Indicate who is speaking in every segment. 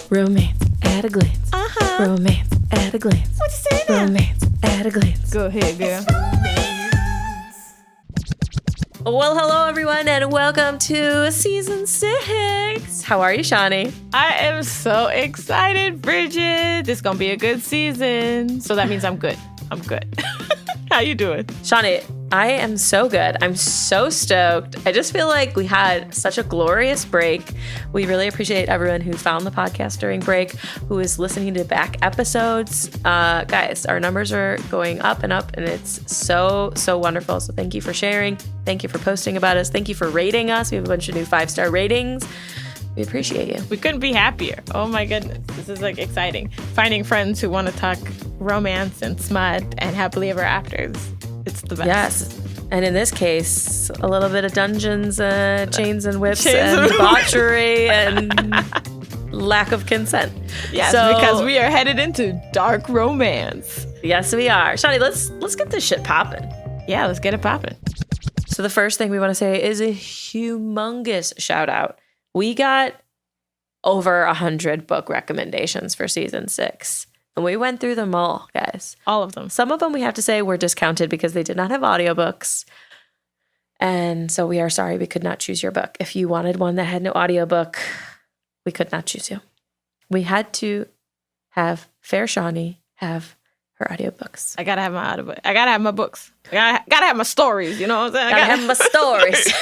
Speaker 1: Romance at a glance. Romance at a glance.
Speaker 2: What you say now?
Speaker 1: Romance at a glance.
Speaker 2: Go ahead, girl.
Speaker 1: Well, hello everyone, and welcome to season 6. How are you, Shawnee?
Speaker 2: I am so excited, Bridget. This is gonna be a good season. So that means I'm good. I'm good. How you doing?
Speaker 1: Shawnee, I am so good. I'm so stoked. I just feel like we had such a glorious break. We really appreciate everyone who found the podcast during break, who is listening to back episodes. Guys, our numbers are going up, and it's so wonderful. So thank you for sharing. Thank you for posting about us. Thank you for rating us. We have a bunch of new 5-star ratings. We appreciate you.
Speaker 2: We couldn't be happier. Oh my goodness. This is like exciting. Finding friends who want to talk romance and smut and happily ever afters. It's the best.
Speaker 1: Yes. And in this case, a little bit of dungeons, chains and whips, and debauchery, and lack of consent.
Speaker 2: Yes, because we are headed into dark romance.
Speaker 1: Yes, we are. Shawnee, let's get this shit popping.
Speaker 2: Yeah, let's get it popping.
Speaker 1: So the first thing we want to say is a humongous shout out. We got over 100 book recommendations for season 6. And we went through them all, guys.
Speaker 2: All of them.
Speaker 1: Some of them we have to say were discounted because they did not have audiobooks. And so we are sorry we could not choose your book. If you wanted one that had no audiobook, we could not choose you. We had to have Fair Shawnee have her audiobooks.
Speaker 2: I gotta have my audiobook. I gotta have my books. I gotta have my stories, you know what I'm saying?
Speaker 1: I gotta have my stories.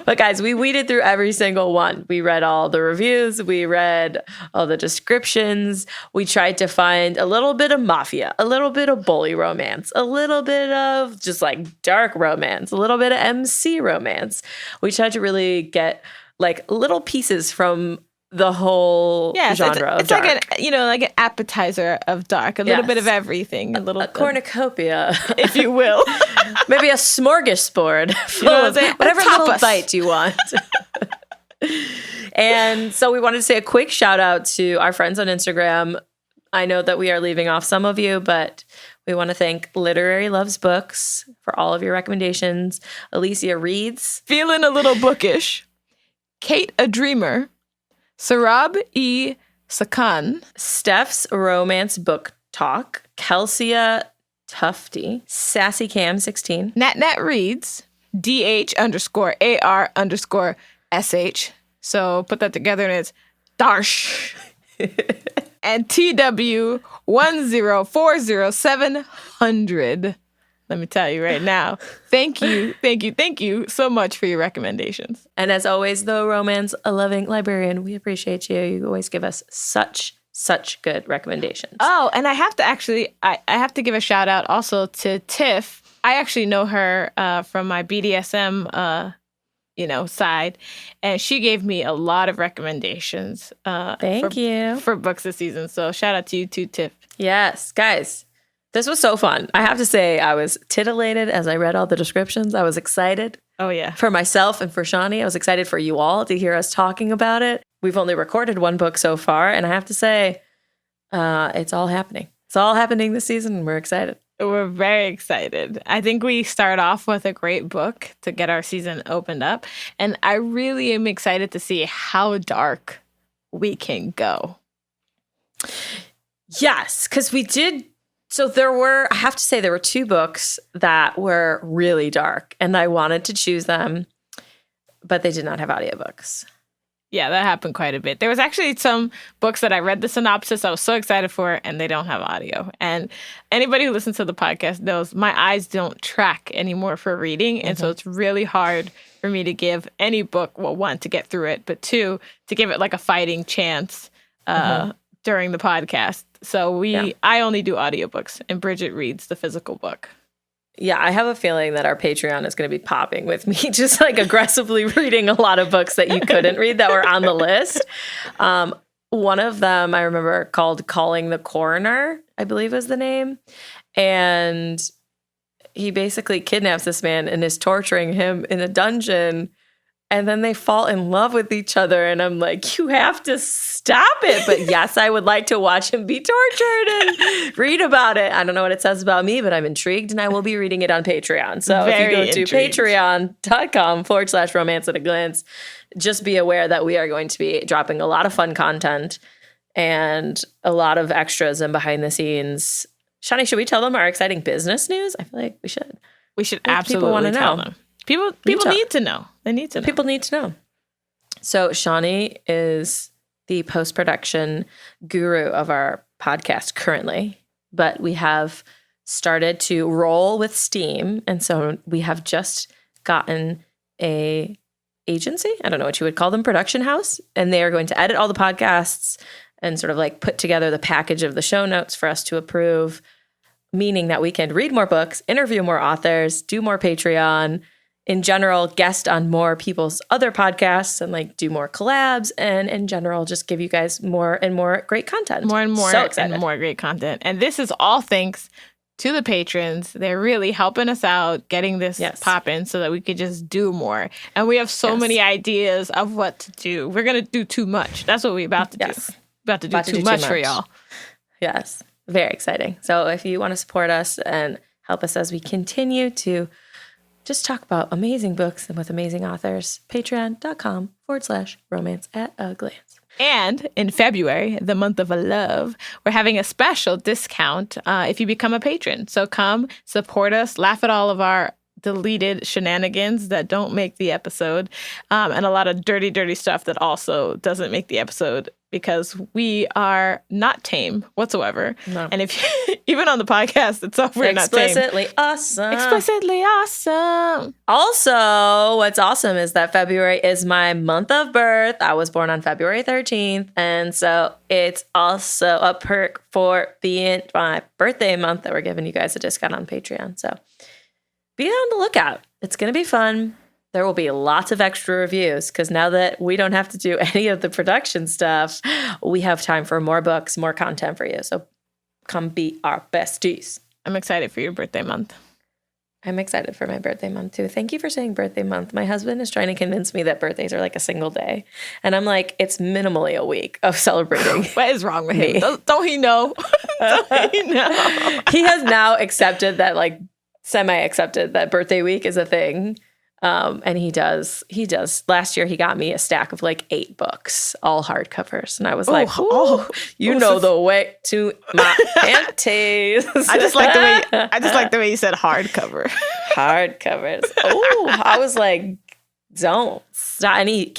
Speaker 1: But guys, we weeded through every single one. We read all the reviews. We read all the descriptions. We tried to find a little bit of mafia, a little bit of bully romance, a little bit of just like dark romance, a little bit of MC romance. We tried to really get little pieces from the whole genre of
Speaker 2: it's
Speaker 1: dark.
Speaker 2: like an appetizer of dark, a little bit of everything, a
Speaker 1: cornucopia,
Speaker 2: if you will.
Speaker 1: Maybe a smorgasbord, whatever little bite you want. And so we wanted to say a quick shout out to our friends on Instagram. I know that we are leaving off some of you, but we want to thank Literary Loves Books for all of your recommendations. Alicia Reads,
Speaker 2: Feeling a Little Bookish, Kate a Dreamer, Sarab E. Sakan,
Speaker 1: Steph's Romance Book Talk, Kelsia Tufty, Sassy Cam 16,
Speaker 2: Nat Reads, DH_AR_SH. So put that together and it's Darsh. And TW1040700. Let me tell you right now, thank you so much for your recommendations.
Speaker 1: And as always, the romance-loving librarian, we appreciate you. You always give us such good recommendations.
Speaker 2: Oh, and I have to actually, I have to give a shout out also to Tiff. I actually know her from my BDSM, side, and she gave me a lot of recommendations.
Speaker 1: Thank you
Speaker 2: for books this season. So shout out to you too, Tiff.
Speaker 1: Yes, guys. This was so fun. I have to say, I was titillated as I read all the descriptions. I was excited.
Speaker 2: Oh, yeah.
Speaker 1: For myself and for Shawnee. I was excited for you all to hear us talking about it. We've only recorded one book so far, and I have to say, it's all happening. It's all happening this season, and we're excited.
Speaker 2: We're very excited. I think we start off with a great book to get our season opened up, and I really am excited to see how dark we can go.
Speaker 1: Yes, because we did... So I have to say, there were 2 books that were really dark, and I wanted to choose them, but they did not have audiobooks.
Speaker 2: Yeah, that happened quite a bit. There was actually some books that I read the synopsis I was so excited for, and they don't have audio. And anybody who listens to the podcast knows my eyes don't track anymore for reading, and so it's really hard for me to give any book, well, 1, to get through it, but 2, to give it like a fighting chance during the podcast. So I only do audiobooks, and Bridget reads the physical book.
Speaker 1: Yeah, I have a feeling that our Patreon is going to be popping with me just like aggressively reading a lot of books that you couldn't read that were on the list. One of them I remember called Calling the Coroner, I believe was the name. And he basically kidnaps this man and is torturing him in a dungeon and then they fall in love with each other. And I'm like, you have to stop it. But yes, I would like to watch him be tortured and read about it. I don't know what it says about me, but I'm intrigued and I will be reading it on Patreon. So
Speaker 2: Very
Speaker 1: if you go to patreon.com/romance at a glance, just be aware that we are going to be dropping a lot of fun content and a lot of extras and behind the scenes. Shani, should we tell them our exciting business news? I feel like we should.
Speaker 2: We should absolutely tell them. People need to know. They need to know.
Speaker 1: People need to know. So Shani is the post-production guru of our podcast currently, but we have started to roll with steam. And so we have just gotten a agency. I don't know what you would call them, production house. And they are going to edit all the podcasts and sort of like put together the package of the show notes for us to approve, meaning that we can read more books, interview more authors, do more Patreon, in general, guest on more people's other podcasts and like do more collabs, and in general, just give you guys more and more great content.
Speaker 2: More and more
Speaker 1: so excited.
Speaker 2: and more great content. And this is all thanks to the patrons. They're really helping us out, getting this popping so that we could just do more. And we have so many ideas of what to do. We're going to do too much. That's what we're about to do. About to do too much for y'all.
Speaker 1: Yes. Very exciting. So if you want to support us and help us as we continue to just talk about amazing books and with amazing authors, patreon.com/romance at a glance.
Speaker 2: And in February, the month of love, we're having a special discount if you become a patron. So come support us, laugh at all of our deleted shenanigans that don't make the episode, and a lot of dirty, dirty stuff that also doesn't make the episode, because we are not tame whatsoever. No. And if even on the podcast itself, we're not tame.
Speaker 1: Explicitly awesome.
Speaker 2: Explicitly awesome.
Speaker 1: Also, what's awesome is that February is my month of birth. I was born on February 13th. And so it's also a perk for being my birthday month that we're giving you guys a discount on Patreon. So be on the lookout. It's going to be fun. There will be lots of extra reviews because now that we don't have to do any of the production stuff, we have time for more books, more content for you. So come be our besties.
Speaker 2: I'm excited for your birthday month.
Speaker 1: I'm excited for my birthday month too. Thank you for saying birthday month. My husband is trying to convince me that birthdays are like a single day. And I'm like, it's minimally a week of celebrating.
Speaker 2: What is wrong with him? Don't he know? Don't he know?
Speaker 1: He has now accepted that, like semi-accepted that birthday week is a thing. And he does. Last year, he got me a stack of like 8 books, all hardcovers. And I was like, you know the way to my panties.
Speaker 2: I just like the way you said hardcover.
Speaker 1: Hardcovers. Oh, I was like, don't stop. And he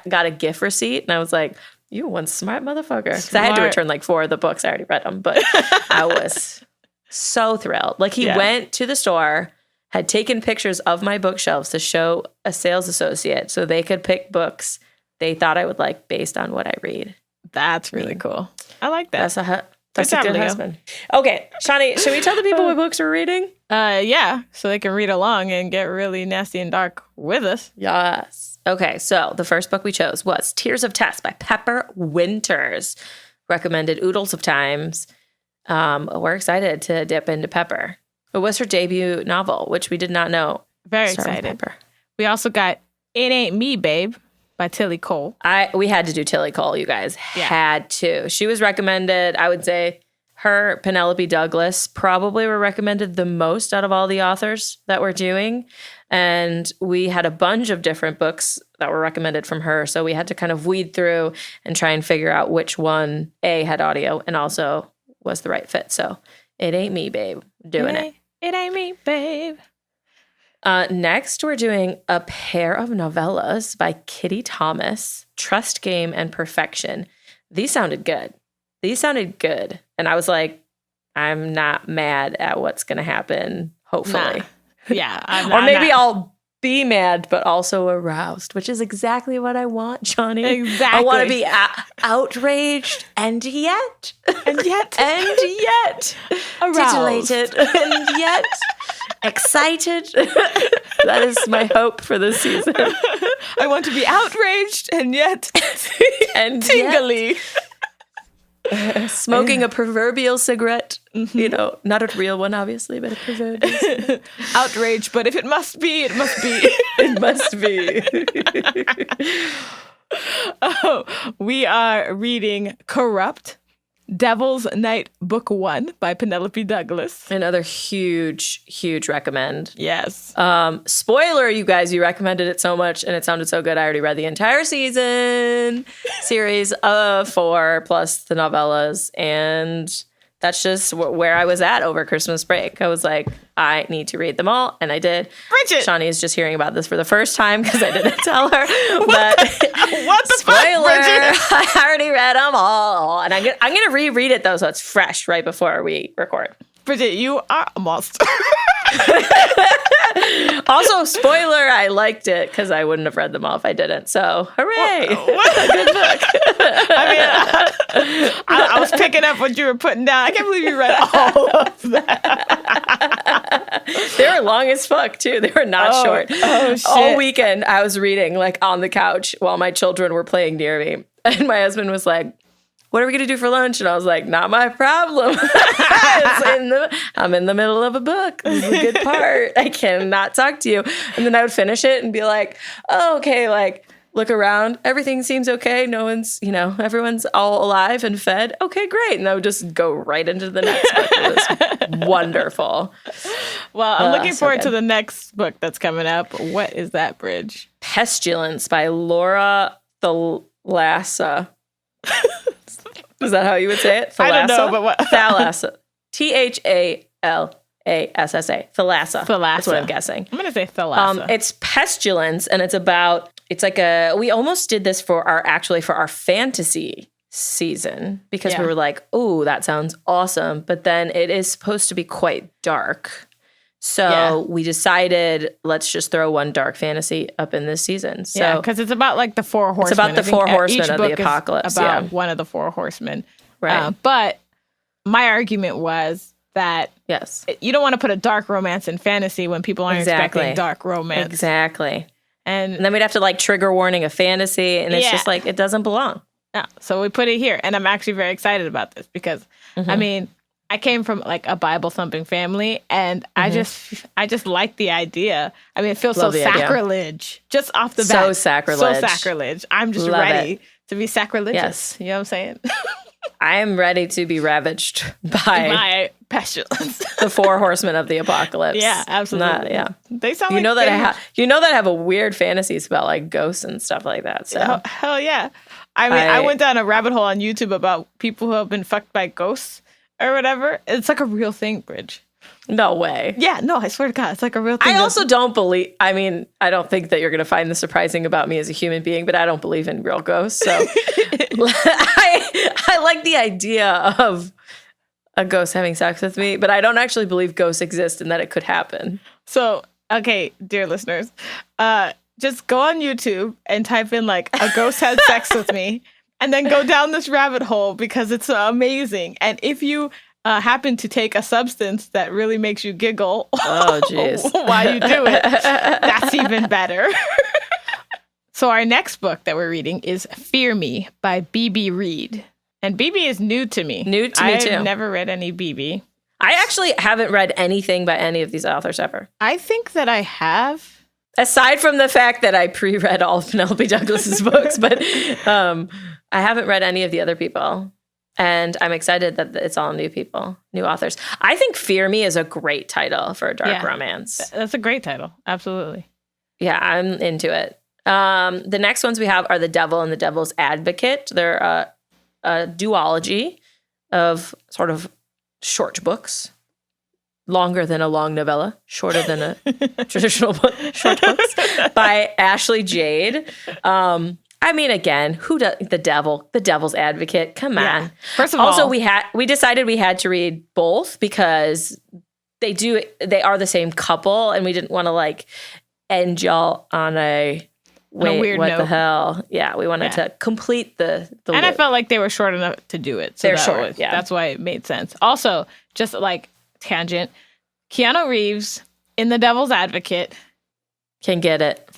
Speaker 1: got a gift receipt. And I was like, you one smart motherfucker. Because I had to return like 4 of the books. I already read them. But I was so thrilled. Like he went to the store, had taken pictures of my bookshelves to show a sales associate so they could pick books they thought I would like based on what I read.
Speaker 2: That's really cool. I like that.
Speaker 1: That's a good husband. Okay, Shani, should we tell the people what books we're reading?
Speaker 2: Yeah, so they can read along and get really nasty and dark with us.
Speaker 1: Yes. Okay, so the first book we chose was Tears of Tess by Pepper Winters. Recommended oodles of times. We're excited to dip into Pepper. It was her debut novel, which we did not know.
Speaker 2: Very excited. We also got It Ain't Me, Babe by Tilly Cole.
Speaker 1: We had to do Tilly Cole, you guys. Had to. She was recommended, I would say, her, Penelope Douglas probably were recommended the most out of all the authors that we're doing. And we had a bunch of different books that were recommended from her. So we had to kind of weed through and try and figure out which one, A, had audio and also was the right fit. So It Ain't Me, Babe. Doing it.
Speaker 2: It ain't me, babe.
Speaker 1: Next, we're doing a pair of novellas by Kitty Thomas, Trust Game and Perfection. These sounded good. And I was like, I'm not mad at what's going to happen, hopefully.
Speaker 2: Nah. Yeah.
Speaker 1: I'll be mad, but also aroused, which is exactly what I want, Johnny.
Speaker 2: Exactly.
Speaker 1: I want to be outraged and yet aroused. Titillated and yet excited. That is my hope for this season.
Speaker 2: I want to be outraged and yet tingly.
Speaker 1: Smoking a proverbial cigarette. You know, not a real one, obviously, but a proverbial cigarette.
Speaker 2: Outrage, but if it must be, it must be.
Speaker 1: It must be.
Speaker 2: Oh, we are reading Corrupt, Devil's Night Book 1 by Penelope Douglas.
Speaker 1: Another huge recommend.
Speaker 2: Yes.
Speaker 1: Spoiler, you guys, you recommended it so much and it sounded so good. I already read the entire series of 4 plus the novellas. And that's just where I was at over Christmas break. I was like, I need to read them all. And I did.
Speaker 2: Bridget!
Speaker 1: Shawnee is just hearing about this for the first time because I didn't tell her.
Speaker 2: What the
Speaker 1: spoiler,
Speaker 2: fuck, Bridget?
Speaker 1: I already read them all. And I'm gonna reread it, though, so it's fresh right before we record.
Speaker 2: Bridget, you are a monster.
Speaker 1: Also, spoiler, I liked it because I wouldn't have read them all if I didn't. So, hooray.
Speaker 2: What a good book. I was picking up what you were putting down. I can't believe you read all of that.
Speaker 1: They were long as fuck, too. They were not short.
Speaker 2: Oh, shit.
Speaker 1: All weekend, I was reading, like, on the couch while my children were playing near me. And my husband was like, what are we going to do for lunch? And I was like, not my problem. I'm in the middle of a book. This is a good part. I cannot talk to you. And then I would finish it and be like, oh, okay, like, look around. Everything seems okay. No one's, everyone's all alive and fed. Okay, great. And I would just go right into the next book. It was wonderful.
Speaker 2: Well, I'm looking forward to the next book that's coming up. What is that, Bridge?
Speaker 1: Pestilence by Laura Thalassa. Is that how you would say it? Thalassa?
Speaker 2: I don't know, but what?
Speaker 1: Thalassa. Thallassa. Thalassa. That's what I'm guessing.
Speaker 2: I'm going to say Thalassa.
Speaker 1: It's Pestilence, and it's we almost did this for our fantasy season because we were like, oh, that sounds awesome. But then it is supposed to be quite dark. So we decided, let's just throw one dark fantasy up in this season. So
Speaker 2: because it's about like the 4 horsemen.
Speaker 1: It's about the 4 horsemen of the apocalypse.
Speaker 2: About one of the 4 horsemen.
Speaker 1: Right.
Speaker 2: But my argument was that you don't want to put a dark romance in fantasy when people aren't expecting dark romance.
Speaker 1: Exactly.
Speaker 2: And
Speaker 1: then we'd have to like trigger warning a fantasy, and it's just like, it doesn't belong.
Speaker 2: Yeah. So we put it here, and I'm actually very excited about this because, I came from like a Bible thumping family, and I just like the idea. I mean, it feels so sacrilege just off the bat.
Speaker 1: So sacrilege.
Speaker 2: So sacrilege. I'm just ready to be sacrilegious.
Speaker 1: Yes.
Speaker 2: You know what I'm saying?
Speaker 1: I am ready to be ravaged by
Speaker 2: my pestilence.
Speaker 1: The 4 horsemen of the apocalypse.
Speaker 2: Yeah, absolutely.
Speaker 1: They sound like I have a weird fantasies about like ghosts and stuff like that. So
Speaker 2: hell yeah. I mean, I went down a rabbit hole on YouTube about people who have been fucked by ghosts or whatever. It's like a real thing, Bridge.
Speaker 1: No way.
Speaker 2: Yeah, no, I swear to God, it's like a real thing.
Speaker 1: I also don't believe, I don't think that you're going to find this surprising about me as a human being, but I don't believe in real ghosts. So I like the idea of a ghost having sex with me, but I don't actually believe ghosts exist and that it could happen.
Speaker 2: So, okay, dear listeners, just go on YouTube and type in like, a ghost had sex with me, and then go down this rabbit hole because it's amazing. And if you happen to take a substance that really makes you giggle while you do it, that's even better. So our next book that we're reading is Fear Me by B.B. Reed. And B.B. is new to me.
Speaker 1: New to me too.
Speaker 2: I've never read any B.B.
Speaker 1: I actually haven't read anything by any of these authors ever.
Speaker 2: I think that I have.
Speaker 1: Aside from the fact that I pre-read all of Penelope Douglas's books, but I haven't read any of the other people. And I'm excited that it's all new people, new authors. I think Fear Me is a great title for a dark romance.
Speaker 2: That's a great title. Absolutely.
Speaker 1: Yeah, I'm into it. The next ones we have are The Devil and the Devil's Advocate. They're a duology of sort of short books. Longer than a long novella, shorter than a traditional book, short books, by Ashley Jade. I mean, again, who does the Devil's Advocate? Come on.
Speaker 2: Yeah. First of all,
Speaker 1: we decided we had to read both because they are the same couple, and we didn't want to like end y'all on a weird note. The hell? Yeah, we wanted to complete the
Speaker 2: and I felt like they were short enough to do it. So
Speaker 1: they're short.
Speaker 2: That's why it made sense. Also, just like tangent, Keanu Reeves in The Devil's Advocate
Speaker 1: can get it.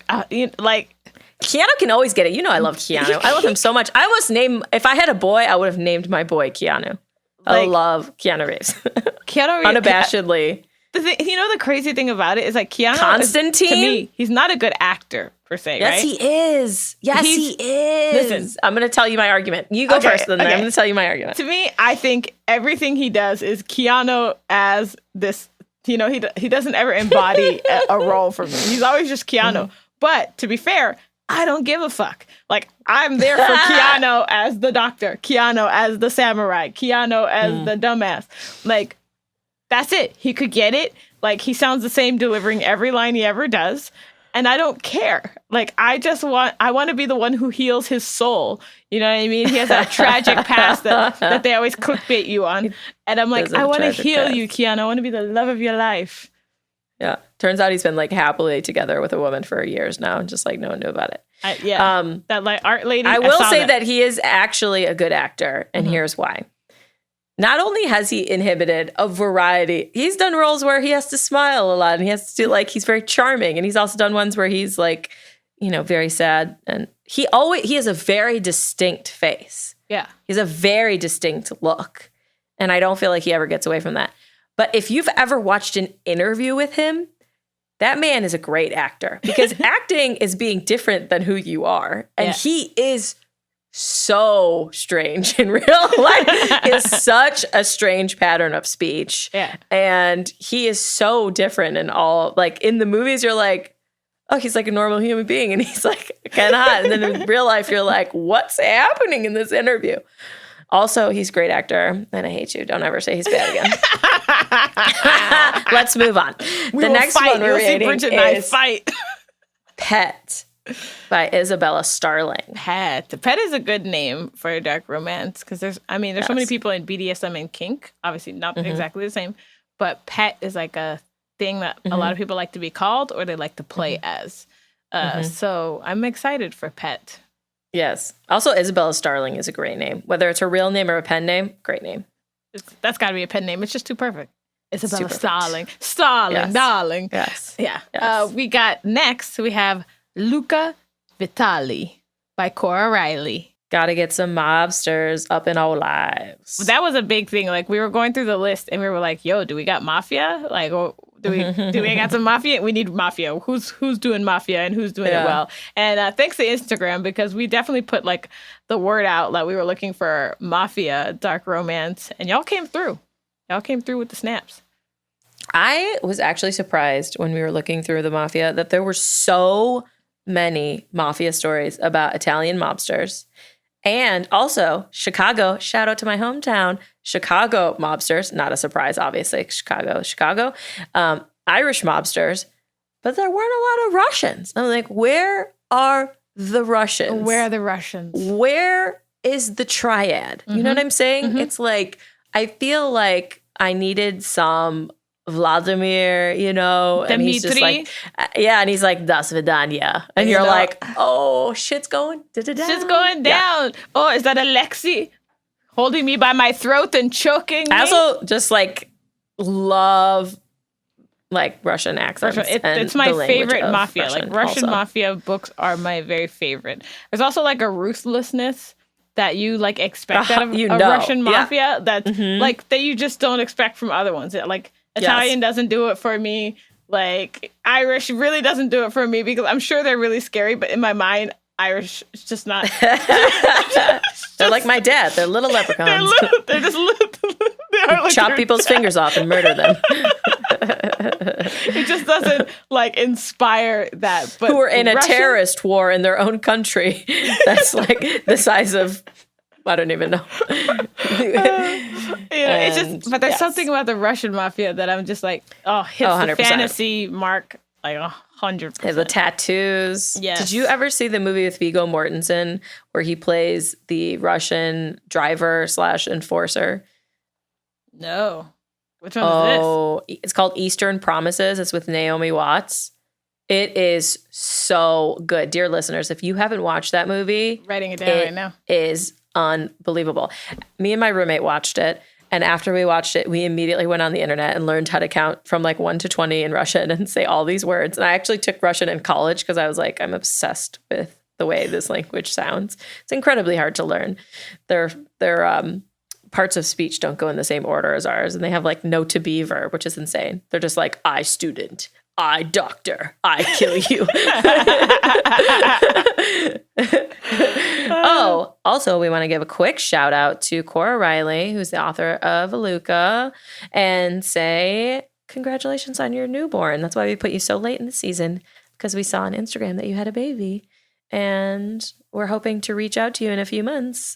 Speaker 1: Keanu can always get it. You know I love Keanu. I love him so much. I almost if I had a boy, I would have named my boy Keanu. I love Keanu Reeves.
Speaker 2: Keanu Reeves.
Speaker 1: Unabashedly.
Speaker 2: The crazy thing about it is like Keanu
Speaker 1: Constantine?
Speaker 2: To me, he's not a good actor per se,
Speaker 1: yes,
Speaker 2: right?
Speaker 1: He is. Yes, he is.
Speaker 2: Listen.
Speaker 1: I'm going to tell you my argument. You go first, then I'm going to tell you my argument.
Speaker 2: To me, I think everything he does is Keanu as this, he doesn't ever embody a role for me. He's always just Keanu. Mm-hmm. But to be fair, I don't give a fuck. Like, I'm there for Keanu as the doctor, Keanu as the samurai, Keanu as the dumbass. Like, that's it. He could get it. Like, he sounds the same delivering every line he ever does. And I don't care. Like, I want to be the one who heals his soul. You know what I mean? He has that tragic past that they always clickbait you on. And I'm like, I want to heal you, Keanu. I want to be the love of your life.
Speaker 1: Yeah. Turns out he's been like happily together with a woman for years now. And just like no one knew about it.
Speaker 2: That like art lady.
Speaker 1: I will say that he is actually a good actor. And here's why. Not only has he inhibited a variety, he's done roles where he has to smile a lot and he has to do like, he's very charming. And he's also done ones where he's like, very sad. And he has a very distinct face.
Speaker 2: Yeah.
Speaker 1: He's a very distinct look. And I don't feel like he ever gets away from that. But if you've ever watched an interview with him, that man is a great actor because acting is being different than who you are. And he is so strange in real life. He has such a strange pattern of speech.
Speaker 2: Yeah.
Speaker 1: And he is so different in all, like in the movies, you're like, oh, he's like a normal human being. And he's like kind of hot. And then in real life, you're like, what's happening in this interview? Also, he's a great actor. And I hate you. Don't ever say he's bad again. Let's move on. The next one we're reading is Pet by Isabella Starling.
Speaker 2: Pet is a good name for a dark romance because there's so many people in BDSM and kink, obviously not exactly the same, but pet is like a thing that a lot of people like to be called or they like to play as. So I'm excited for Pet.
Speaker 1: Yes. Also, Isabella Starling is a great name. Whether it's her real name or a pen name, great name.
Speaker 2: That's got to be a pen name. It's just too perfect. Isabella Starling. Starling, darling.
Speaker 1: Yes.
Speaker 2: Yeah. Yes. We have Luca Vitali by Cora Riley.
Speaker 1: Gotta get some mobsters up in our lives.
Speaker 2: That was a big thing. Like, we were going through the list and we were like, yo, do we got mafia? Like, do we got some mafia? We need mafia. Who's doing mafia and who's doing it well? And thanks to Instagram, because we definitely put like the word out that we were looking for mafia, dark romance, and y'all came through. Y'all came through with the snaps.
Speaker 1: I was actually surprised when we were looking through the mafia that there were so many mafia stories about Italian mobsters. And also Chicago, shout out to my hometown, Chicago mobsters, not a surprise, obviously, Chicago, Irish mobsters, but there weren't a lot of Russians. I'm like, where are the Russians?
Speaker 2: Where are the Russians?
Speaker 1: Where is the triad? You know what I'm saying? It's like, I feel like I needed some Vladimir, and he's just like, and he's like, das vidanya. And you're like, oh, shit's going down.
Speaker 2: Shit's going down. Yeah. Oh, is that Alexei holding me by my throat and choking me?
Speaker 1: I also just like love like Russian accents.
Speaker 2: It's my favorite mafia. Russian mafia books are my very favorite. There's also like a ruthlessness that you like expect out of a Russian mafia that's like that you just don't expect from other ones. Like Italian doesn't do it for me. Like Irish really doesn't do it for me because I'm sure they're really scary, but in my mind, Irish is just not.
Speaker 1: They're like my dad. They're little leprechauns.
Speaker 2: They're just little. Like
Speaker 1: chop people's fingers off and murder them.
Speaker 2: It just doesn't like inspire that. But
Speaker 1: who are in a terrorist war in their own country that's like the size of, I don't even know.
Speaker 2: It's just, but there's something about the Russian mafia that I'm just like, hits the fantasy mark like 100%.
Speaker 1: The tattoos.
Speaker 2: Yes.
Speaker 1: Did you ever see the movie with Viggo Mortensen where he plays the Russian driver / enforcer?
Speaker 2: No. Which one is this?
Speaker 1: It's called Eastern Promises. It's with Naomi Watts. It is so good. Dear listeners, if you haven't watched that movie,
Speaker 2: writing it down right now.
Speaker 1: Is unbelievable. Me and my roommate watched it. And after we watched it, we immediately went on the internet and learned how to count from like 1 to 20 in Russian and say all these words. And I actually took Russian in college because I was like, I'm obsessed with the way this language sounds. It's incredibly hard to learn. Their parts of speech don't go in the same order as ours, and they have like no to be verb, which is insane. They're just like, I student, I doctor, I kill you. Oh, also we want to give a quick shout out to Cora Riley, who's the author of Luca, and say congratulations on your newborn. That's why we put you so late in the season, because we saw on Instagram that you had a baby, and we're hoping to reach out to you in a few months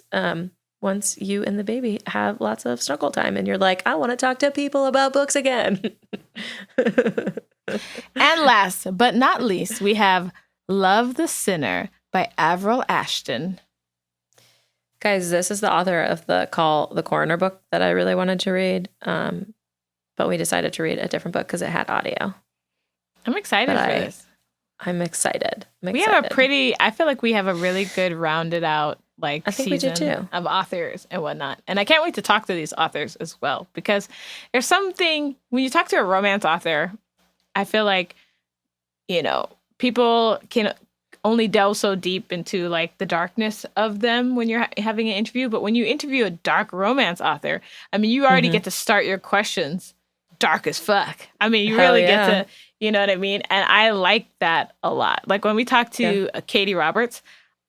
Speaker 1: once you and the baby have lots of snuggle time and you're like, I want to talk to people about books again.
Speaker 2: And last but not least, we have Love the Sinner by Avril Ashton.
Speaker 1: Guys, this is the author of the Call the Coroner book that I really wanted to read, but we decided to read a different book because it had audio.
Speaker 2: I'm excited for this.
Speaker 1: I'm excited.
Speaker 2: We have I feel like we have a really good rounded out I think season of authors and whatnot. And I can't wait to talk to these authors as well, because there's something, when you talk to a romance author, I feel like, people can only delve so deep into the darkness of them when you're having an interview. But when you interview a dark romance author, I mean, you already get to start your questions dark as fuck. I mean, you really get to, you know what I mean? And I like that a lot. Like when we talked to Katie Roberts,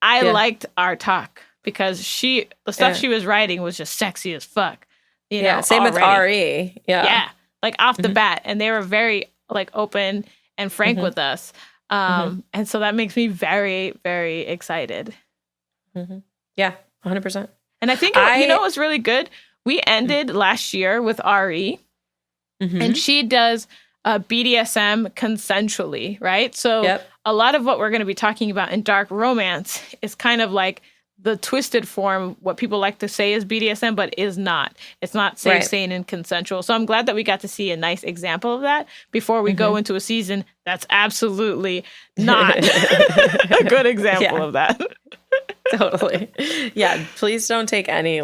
Speaker 2: I liked our talk because the stuff she was writing was just sexy as fuck.
Speaker 1: Same with RE.
Speaker 2: Yeah. Off the bat. And they were very open and frank with us. And so that makes me very, very excited.
Speaker 1: Yeah, 100%.
Speaker 2: And I think, what was really good? We ended last year with RE, and she does BDSM consensually, right? So a lot of what we're going to be talking about in dark romance is kind of like the twisted form, what people like to say is BDSM, but is not. It's not safe, sane, and consensual. So I'm glad that we got to see a nice example of that before we go into a season that's absolutely not a good example of that.
Speaker 1: Totally. Yeah, please don't take any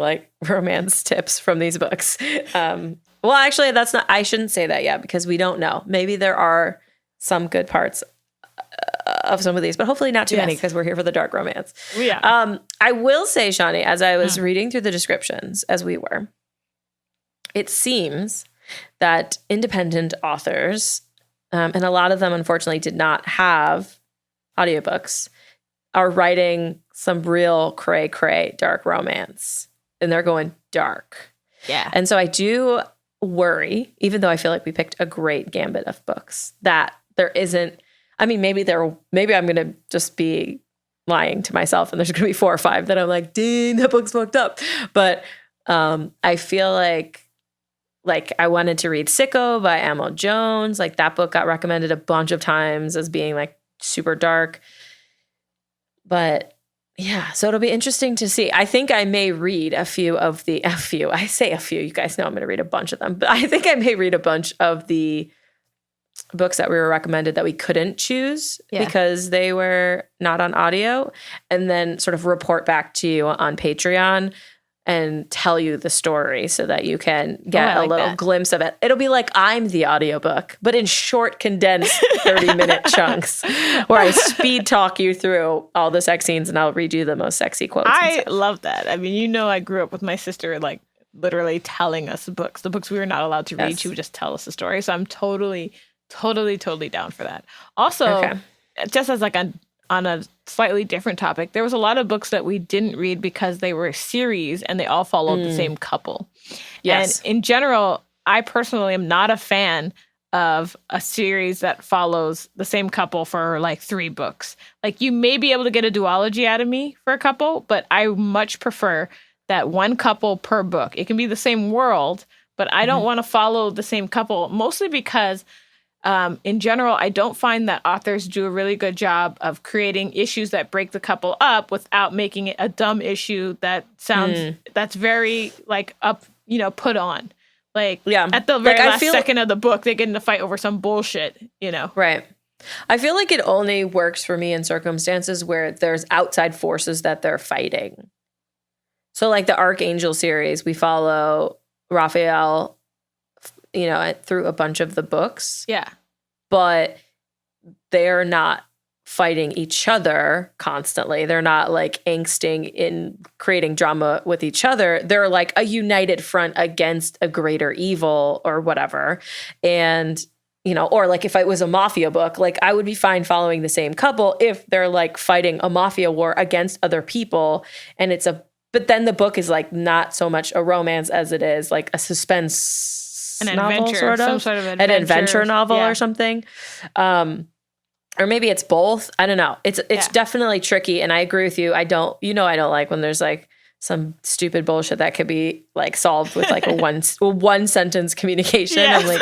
Speaker 1: romance tips from these books. Well, actually, I shouldn't say that yet, because we don't know. Maybe there are some good parts of some of these, but hopefully not too many, because we're here for the dark romance.
Speaker 2: Yeah.
Speaker 1: I will say, Shani, as I was reading through the descriptions, as we were, it seems that independent authors, and a lot of them unfortunately did not have audiobooks, are writing some real cray-cray dark romance, and they're going dark.
Speaker 2: Yeah.
Speaker 1: And so I do worry, even though I feel like we picked a great gambit of books, that there isn't, I mean, maybe I'm going to just be lying to myself and there's going to be 4 or 5 that I'm like, dang, that book's fucked up. But I feel like I wanted to read Sicko by Emma Jones. That book got recommended a bunch of times as being super dark. But yeah, so it'll be interesting to see. I think I may read I say a few, you guys know I'm going to read a bunch of them, but I think I may read a bunch of the books that we were recommended that we couldn't choose because they were not on audio, and then sort of report back to you on Patreon and tell you the story so that you can get a little glimpse of it. It'll be like I'm the audiobook, but in short, condensed 30-minute chunks where I speed talk you through all the sex scenes and I'll read you the most sexy quotes.
Speaker 2: I love that. I mean, I grew up with my sister literally telling us the books we were not allowed to read. She would just tell us the story. So I'm totally down for that. Also, just as on a slightly different topic, there was a lot of books that we didn't read because they were a series and they all followed the same couple. Yes. And in general, I personally am not a fan of a series that follows the same couple for 3 books. You may be able to get a duology out of me for a couple, but I much prefer that one couple per book. It can be the same world, but I don't want to follow the same couple, mostly because in general, I don't find that authors do a really good job of creating issues that break the couple up without making it a dumb issue that sounds that's very put on. At the very last second of the book, they get in a fight over some bullshit,
Speaker 1: Right. I feel like it only works for me in circumstances where there's outside forces that they're fighting. So the Archangel series, we follow Raphael through a bunch of the books.
Speaker 2: Yeah.
Speaker 1: But they're not fighting each other constantly. They're not like angsting in creating drama with each other. They're like a united front against a greater evil or whatever. And, you know, or like if it was a mafia book, like I would be fine following the same couple if they're like fighting a mafia war against other people. And but then the book is like not so much a romance as it is like a suspense novel,
Speaker 2: adventure, some sort of adventure.
Speaker 1: An adventure novel or something. Or maybe it's both. I don't know. It's definitely tricky. And I agree with you. I don't like when there's like some stupid bullshit that could be like solved with like a one sentence communication.
Speaker 2: Yes.
Speaker 1: I'm like,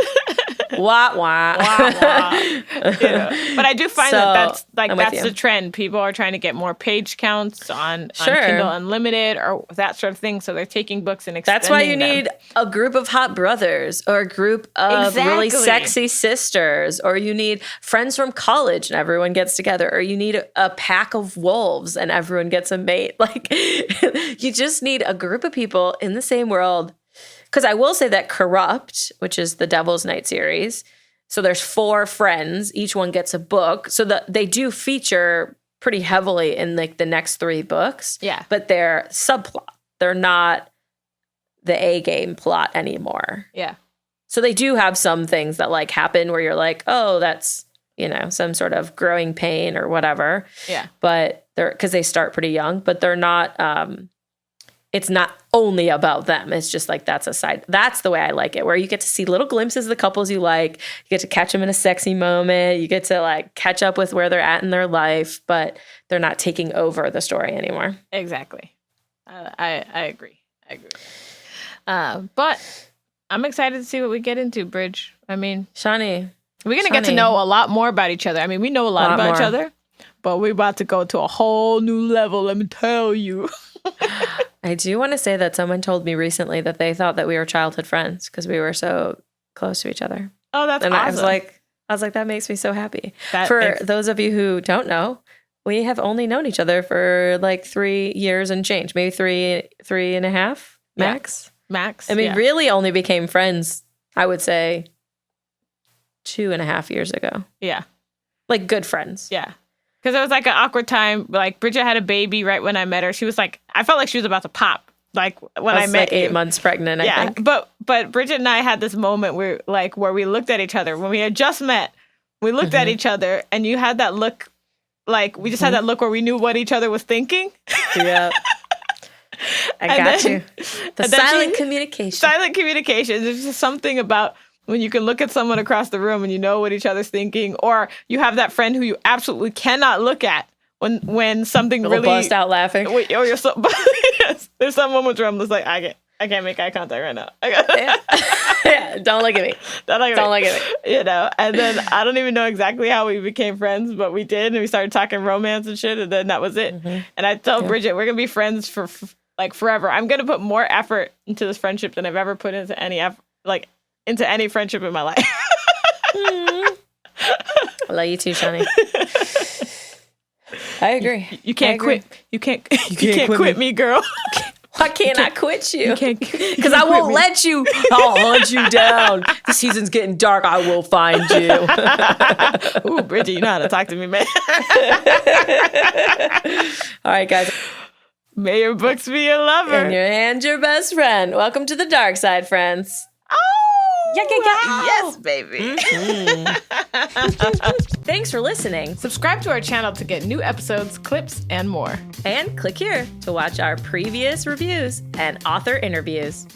Speaker 1: wah, wah.
Speaker 2: But I do find that's the trend. People are trying to get more page counts on Kindle Unlimited or that sort of thing. So they're taking books and extending
Speaker 1: That's why you need a group of hot brothers or a group of really sexy sisters, or you need friends from college and everyone gets together, or you need a pack of wolves and everyone gets a mate. Like you just need a group of people in the same world. Because I will say that Corrupt, which is the Devil's Night series, so there's 4 friends, each one gets a book. So that they do feature pretty heavily in like the next 3 books.
Speaker 2: Yeah.
Speaker 1: But they're subplot. They're not the A game plot anymore.
Speaker 2: Yeah.
Speaker 1: So they do have some things that like happen where you're like, oh, that's, you know, some sort of growing pain or whatever.
Speaker 2: Yeah.
Speaker 1: But because they start pretty young, but they're not, it's not only about them. It's just like that's a side. That's the way I like it, where you get to see little glimpses of the couples you like. You get to catch them in a sexy moment. You get to like catch up with where they're at in their life, but they're not taking over the story anymore.
Speaker 2: Exactly. I agree. But I'm excited to see what we get into, Bridge. I mean,
Speaker 1: Shani,
Speaker 2: we're going to get to know a lot more about each other. I mean, we know a lot about each other, but we're about to go to a whole new level, let me tell you.
Speaker 1: I do want to say that someone told me recently that they thought that we were childhood friends because we were so close to each other.
Speaker 2: Oh, that's awesome.
Speaker 1: I was like, that makes me so happy. Those of you who don't know, we have only known each other for like 3 years and change, maybe three and a half max.
Speaker 2: Yeah. Max.
Speaker 1: I mean, really only became friends, I would say 2.5 years ago.
Speaker 2: Yeah.
Speaker 1: Like good friends.
Speaker 2: Yeah. Because it was like an awkward time. Like Bridget had a baby right when I met her. She was like, I felt like she was about to pop. Like when I met
Speaker 1: like 8 months pregnant, I think.
Speaker 2: But Bridget and I had this moment where we looked at each other when we had just met. We looked at each other, and you had that look, like we just had that look where we knew what each other was thinking.
Speaker 1: Yeah. I got you. The silent communication.
Speaker 2: Silent communication. There's just something about when you can look at someone across the room and you know what each other's thinking, or you have that friend who you absolutely cannot look at when something really
Speaker 1: bust out laughing.
Speaker 2: Or you're yes, there's some moments where I'm just like, I can't make eye contact right now.
Speaker 1: Yeah, don't look at me. Don't look at me.
Speaker 2: You know, and then I don't even know exactly how we became friends, but we did, and we started talking romance and shit, and then that was it. Mm-hmm. And I told Bridget, we're gonna be friends for like forever. I'm gonna put more effort into this friendship than I've ever put into any friendship in my life.
Speaker 1: I love you too, Shani. I agree.
Speaker 2: You can't quit. You can't quit me, girl.
Speaker 1: Why can't I quit you?
Speaker 2: Because
Speaker 1: I won't let you. I'll hunt you down. The season's getting dark. I will find you.
Speaker 2: Ooh, Bridget, you know how to talk to me, man.
Speaker 1: All right, guys.
Speaker 2: May your books be your lover.
Speaker 1: And your best friend. Welcome to the dark side, friends.
Speaker 2: Oh,
Speaker 1: yeah.
Speaker 2: Yes, baby.
Speaker 1: Mm-hmm. Thanks for listening.
Speaker 2: Subscribe to our channel to get new episodes, clips, and more.
Speaker 1: And click here to watch our previous reviews and author interviews.